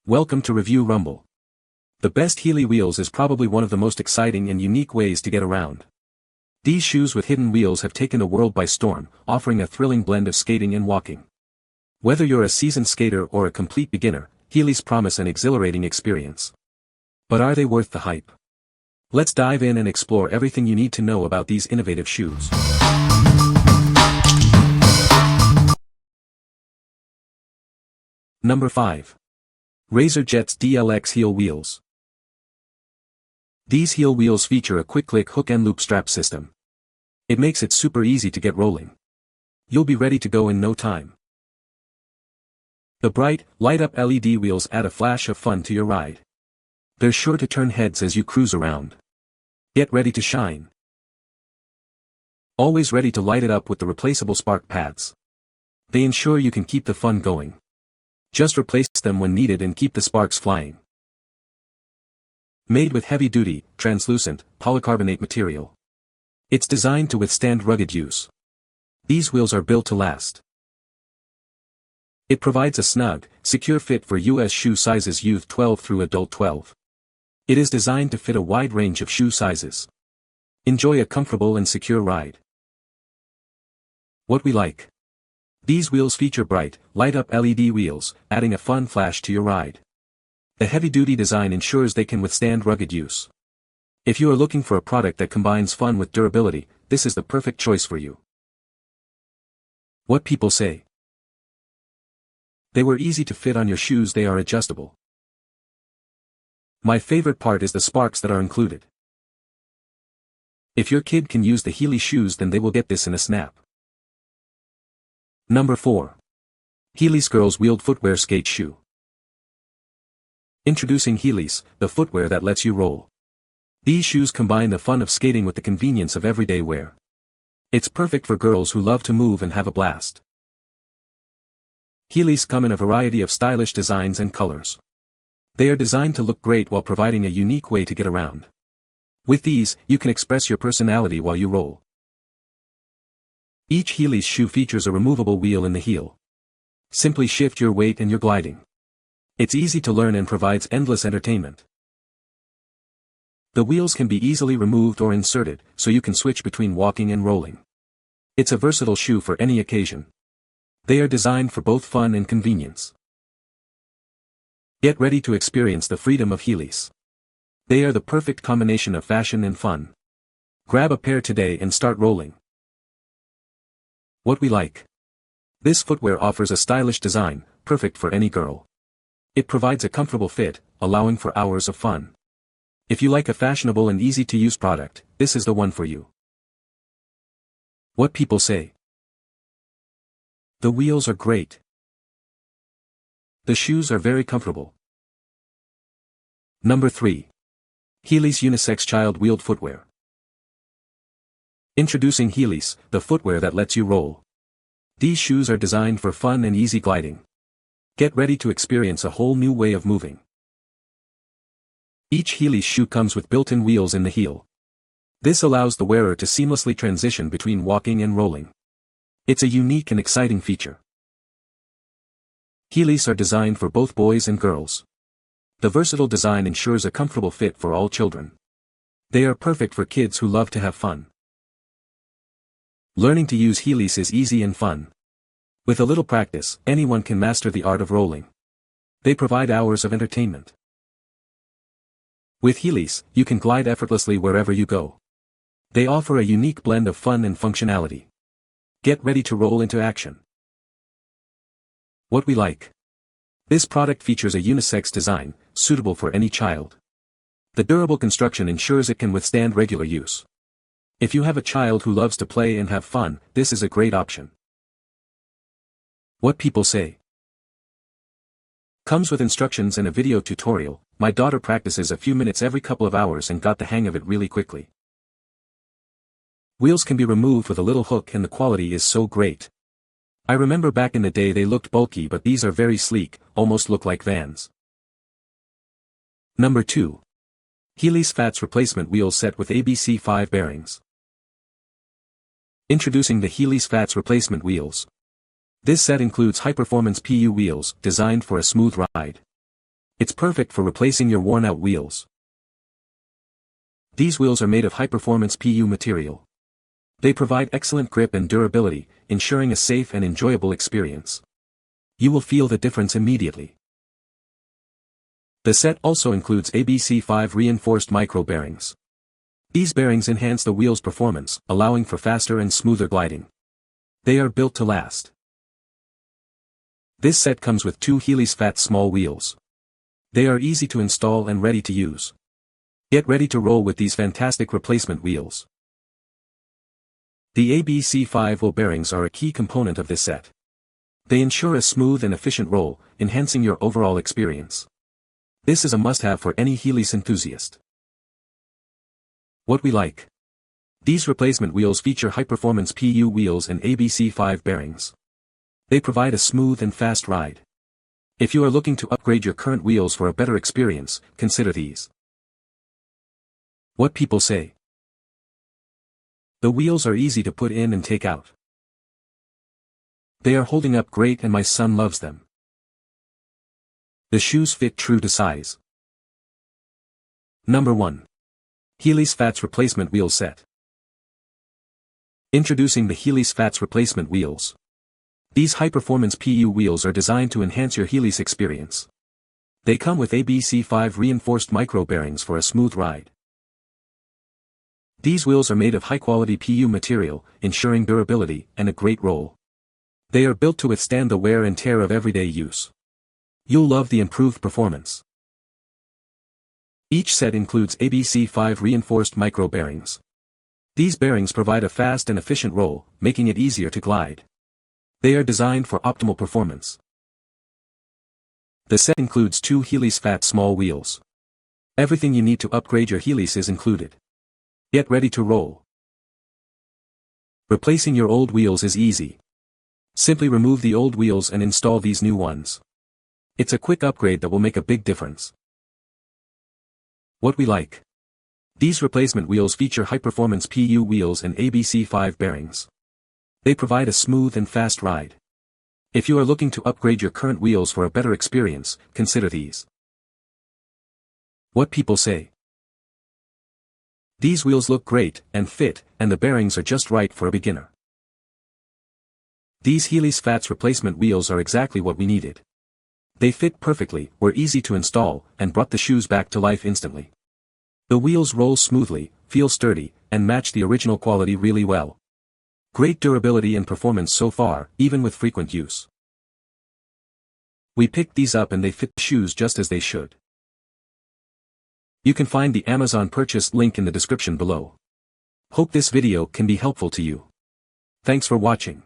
Welcome to Review Rumble. The best Heely wheels is probably one of the most exciting and unique ways to get around. These shoes with hidden wheels have taken the world by storm, offering a thrilling blend of skating and walking. Whether you're a seasoned skater or a complete beginner, Heelys promise an exhilarating experience. But are they worth the hype? Let's dive in and explore everything you need to know about these innovative shoes. Number 5. Razor Jets DLX Heel Wheels. These heel wheels feature a quick-click hook and loop strap system. It makes it super easy to get rolling. You'll be ready to go in no time. The bright, light-up LED wheels add a flash of fun to your ride. They're sure to turn heads as you cruise around. Get ready to shine. Always ready to light it up with the replaceable spark pads. They ensure you can keep the fun going. Just replace them when needed and keep the sparks flying. Made with heavy-duty, translucent, polycarbonate material. It's designed to withstand rugged use. These wheels are built to last. It provides a snug, secure fit for US shoe sizes Youth 12 through Adult 12. It is designed to fit a wide range of shoe sizes. Enjoy a comfortable and secure ride. What we like. These wheels feature bright, light-up LED wheels, adding a fun flash to your ride. The heavy-duty design ensures they can withstand rugged use. If you are looking for a product that combines fun with durability, this is the perfect choice for you. What people say. They were easy to fit on your shoes. They are adjustable. My favorite part is the sparks that are included. If your kid can use the Heely shoes, then they will get this in a snap. Number 4. Heelys Girls Wheeled Footwear Skate Shoe. Introducing Heelys, the footwear that lets you roll. These shoes combine the fun of skating with the convenience of everyday wear. It's perfect for girls who love to move and have a blast. Heelys come in a variety of stylish designs and colors. They are designed to look great while providing a unique way to get around. With these, you can express your personality while you roll. Each Heelys shoe features a removable wheel in the heel. Simply shift your weight and you're gliding. It's easy to learn and provides endless entertainment. The wheels can be easily removed or inserted, so you can switch between walking and rolling. It's a versatile shoe for any occasion. They are designed for both fun and convenience. Get ready to experience the freedom of Heelys. They are the perfect combination of fashion and fun. Grab a pair today and start rolling. What we like. This footwear offers a stylish design, perfect for any girl. It provides a comfortable fit, allowing for hours of fun. If you like a fashionable and easy-to-use product, this is the one for you. What people say. The wheels are great. The shoes are very comfortable. Number 3. Heelys Unisex-Child Wheeled Footwear. Introducing Heelys, the footwear that lets you roll. These shoes are designed for fun and easy gliding. Get ready to experience a whole new way of moving. Each Heelys shoe comes with built-in wheels in the heel. This allows the wearer to seamlessly transition between walking and rolling. It's a unique and exciting feature. Heelys are designed for both boys and girls. The versatile design ensures a comfortable fit for all children. They are perfect for kids who love to have fun. Learning to use Heelys is easy and fun. With a little practice, anyone can master the art of rolling. They provide hours of entertainment. With Heelys, you can glide effortlessly wherever you go. They offer a unique blend of fun and functionality. Get ready to roll into action. What we like. This product features a unisex design, suitable for any child. The durable construction ensures it can withstand regular use. If you have a child who loves to play and have fun, this is a great option. What people say. Comes with instructions and a video tutorial. My daughter practices a few minutes every couple of hours and got the hang of it really quickly. Wheels can be removed with a little hook and the quality is so great. I remember back in the day they looked bulky, but these are very sleek, almost look like Vans. Number 2. Heelys Fats Replacement Wheel Set with ABEC 5 bearings. Introducing the Heelys Fats Replacement Wheels. This set includes high-performance PU wheels, designed for a smooth ride. It's perfect for replacing your worn-out wheels. These wheels are made of high-performance PU material. They provide excellent grip and durability, ensuring a safe and enjoyable experience. You will feel the difference immediately. The set also includes ABC5 reinforced micro bearings. These bearings enhance the wheel's performance, allowing for faster and smoother gliding. They are built to last. This set comes with two Heelys fat small wheels. They are easy to install and ready to use. Get ready to roll with these fantastic replacement wheels. The ABC5 wheel bearings are a key component of this set. They ensure a smooth and efficient roll, enhancing your overall experience. This is a must-have for any Heelys enthusiast. What we like. These replacement wheels feature high-performance PU wheels and ABC5 bearings. They provide a smooth and fast ride. If you are looking to upgrade your current wheels for a better experience, consider these. What people say. The wheels are easy to put in and take out. They are holding up great and my son loves them. The shoes fit true to size. Number 1. Heelys Fats Replacement Wheel Set. Introducing the Heelys Fats Replacement Wheels. These high-performance PU wheels are designed to enhance your Heelys experience. They come with ABC5 reinforced micro bearings for a smooth ride. These wheels are made of high-quality PU material, ensuring durability and a great roll. They are built to withstand the wear and tear of everyday use. You'll love the improved performance. Each set includes ABC5 reinforced micro bearings. These bearings provide a fast and efficient roll, making it easier to glide. They are designed for optimal performance. The set includes two Heelys Fat small wheels. Everything you need to upgrade your Heelys is included. Get ready to roll. Replacing your old wheels is easy. Simply remove the old wheels and install these new ones. It's a quick upgrade that will make a big difference. What we like. These replacement wheels feature high-performance PU wheels and ABC5 bearings. They provide a smooth and fast ride. If you are looking to upgrade your current wheels for a better experience, consider these. What people say. These wheels look great and fit, and the bearings are just right for a beginner. These Heelys Fats replacement wheels are exactly what we needed. They fit perfectly, were easy to install, and brought the shoes back to life instantly. The wheels roll smoothly, feel sturdy, and match the original quality really well. Great durability and performance so far, even with frequent use. We picked these up and they fit the shoes just as they should. You can find the Amazon purchase link in the description below. Hope this video can be helpful to you. Thanks for watching.